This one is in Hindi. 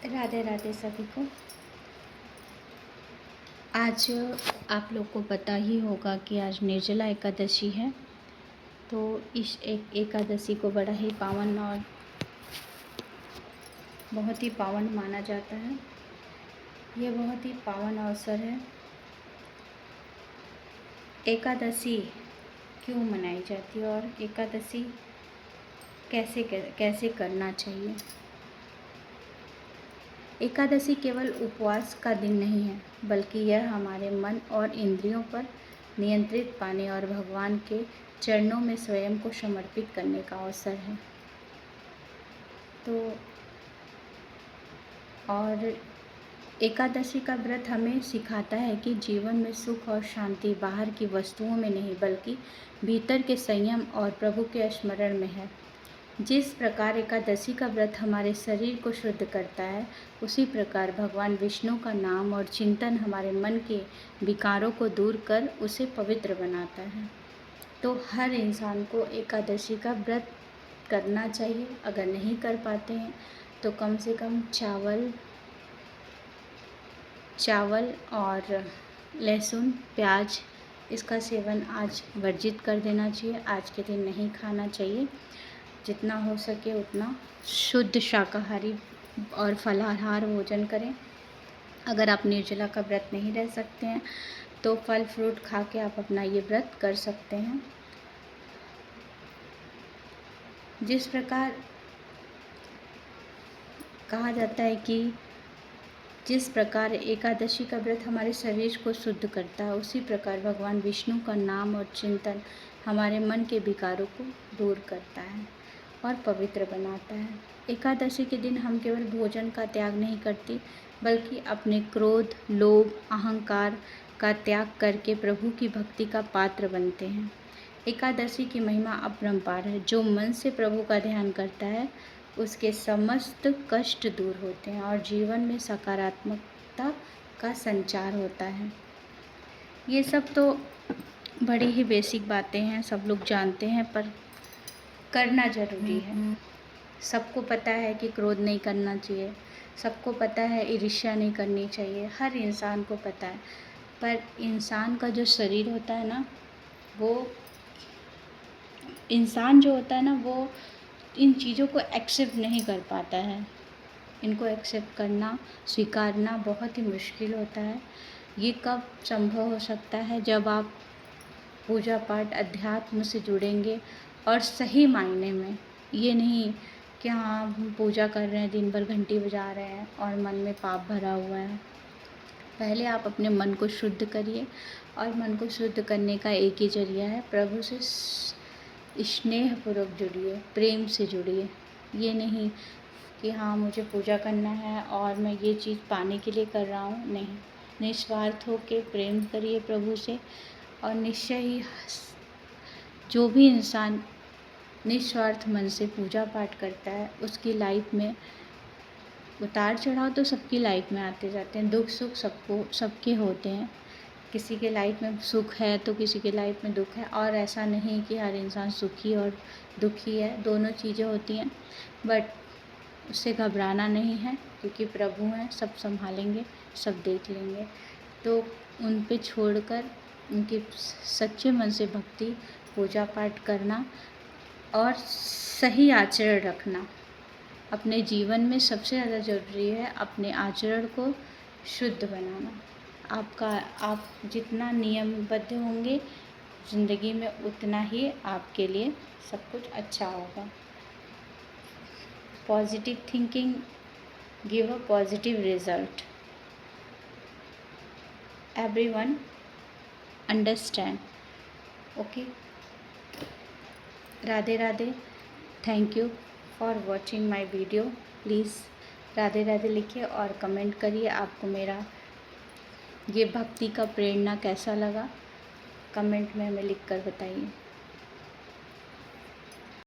राधे राधे सभी को। आज आप लोग को पता ही होगा कि आज निर्जला एकादशी है। तो इस एकादशी को बड़ा ही पावन और बहुत ही पावन माना जाता है। यह बहुत ही पावन अवसर है। एकादशी क्यों मनाई जाती है और एकादशी कैसे करना चाहिए। एकादशी केवल उपवास का दिन नहीं है, बल्कि यह हमारे मन और इंद्रियों पर नियंत्रित पाने और भगवान के चरणों में स्वयं को समर्पित करने का अवसर है। तो और एकादशी का व्रत हमें सिखाता है कि जीवन में सुख और शांति बाहर की वस्तुओं में नहीं, बल्कि भीतर के संयम और प्रभु के स्मरण में है। जिस प्रकार एकादशी का व्रत हमारे शरीर को शुद्ध करता है, उसी प्रकार भगवान विष्णु का नाम और चिंतन हमारे मन के विकारों को दूर कर उसे पवित्र बनाता है। तो हर इंसान को एकादशी का व्रत करना चाहिए। अगर नहीं कर पाते हैं तो कम से कम चावल और लहसुन प्याज इसका सेवन आज वर्जित कर देना चाहिए। आज के दिन नहीं खाना चाहिए। जितना हो सके उतना शुद्ध शाकाहारी और फलाहार भोजन करें। अगर आप निर्जला का व्रत नहीं रह सकते हैं तो फल फ्रूट खा के आप अपना ये व्रत कर सकते हैं। जिस प्रकार कहा जाता है कि जिस प्रकार एकादशी का व्रत हमारे शरीर को शुद्ध करता है, उसी प्रकार भगवान विष्णु का नाम और चिंतन हमारे मन के विकारों को दूर करता है और पवित्र बनाता है। एकादशी के दिन हम केवल भोजन का त्याग नहीं करते, बल्कि अपने क्रोध, लोभ, अहंकार का त्याग करके प्रभु की भक्ति का पात्र बनते हैं। एकादशी की महिमा अपरंपार है। जो मन से प्रभु का ध्यान करता है, उसके समस्त कष्ट दूर होते हैं और जीवन में सकारात्मकता का संचार होता है। ये सब तो बड़ी ही बेसिक बातें हैं, सब लोग जानते हैं, पर करना ज़रूरी है। सबको पता है कि क्रोध नहीं करना चाहिए, सबको पता है ईर्ष्या नहीं करनी चाहिए, हर इंसान को पता है। पर इंसान का जो शरीर होता है ना, वो इंसान जो होता है ना, वो इन चीज़ों को एक्सेप्ट नहीं कर पाता है। इनको एक्सेप्ट करना, स्वीकारना बहुत ही मुश्किल होता है। ये कब संभव हो सकता है? जब आप पूजा पाठ अध्यात्म से जुड़ेंगे और सही मायने में। ये नहीं कि हाँ हम पूजा कर रहे हैं, दिन भर घंटी बजा रहे हैं और मन में पाप भरा हुआ है। पहले आप अपने मन को शुद्ध करिए, और मन को शुद्ध करने का एक ही जरिया है, प्रभु से स्नेहपूर्वक जुड़िए, प्रेम से जुड़िए। ये नहीं कि हाँ मुझे पूजा करना है और मैं ये चीज़ पाने के लिए कर रहा हूँ, नहीं। निस्वार्थ होकर प्रेम करिए प्रभु से, और निश्चय ही जो भी इंसान निस्वार्थ मन से पूजा पाठ करता है, उसकी लाइफ में उतार चढ़ाव तो सबकी लाइफ में आते जाते हैं, दुख सुख सबके होते हैं। किसी के लाइफ में सुख है तो किसी के लाइफ में दुख है, और ऐसा नहीं कि हर इंसान सुखी और दुखी है, दोनों चीज़ें होती हैं। बट उससे घबराना नहीं है, क्योंकि प्रभु हैं, सब संभालेंगे, सब देख लेंगे। तो उन पे छोड़कर उनके सच्चे मन से भक्ति, पूजा पाठ करना और सही आचरण रखना अपने जीवन में सबसे ज़्यादा ज़रूरी है। अपने आचरण को शुद्ध बनाना। आप जितना नियमबद्ध होंगे ज़िंदगी में, उतना ही आपके लिए सब कुछ अच्छा होगा। Positive thinking give a positive result. Everyone understand. Okay, Radhe Radhe. Thank you for watching my video. Please Radhe Radhe लिखिए और कमेंट करिए आपको मेरा ये भक्ति का प्रेरणा कैसा लगा। कमेंट में हमें लिख कर बताइए।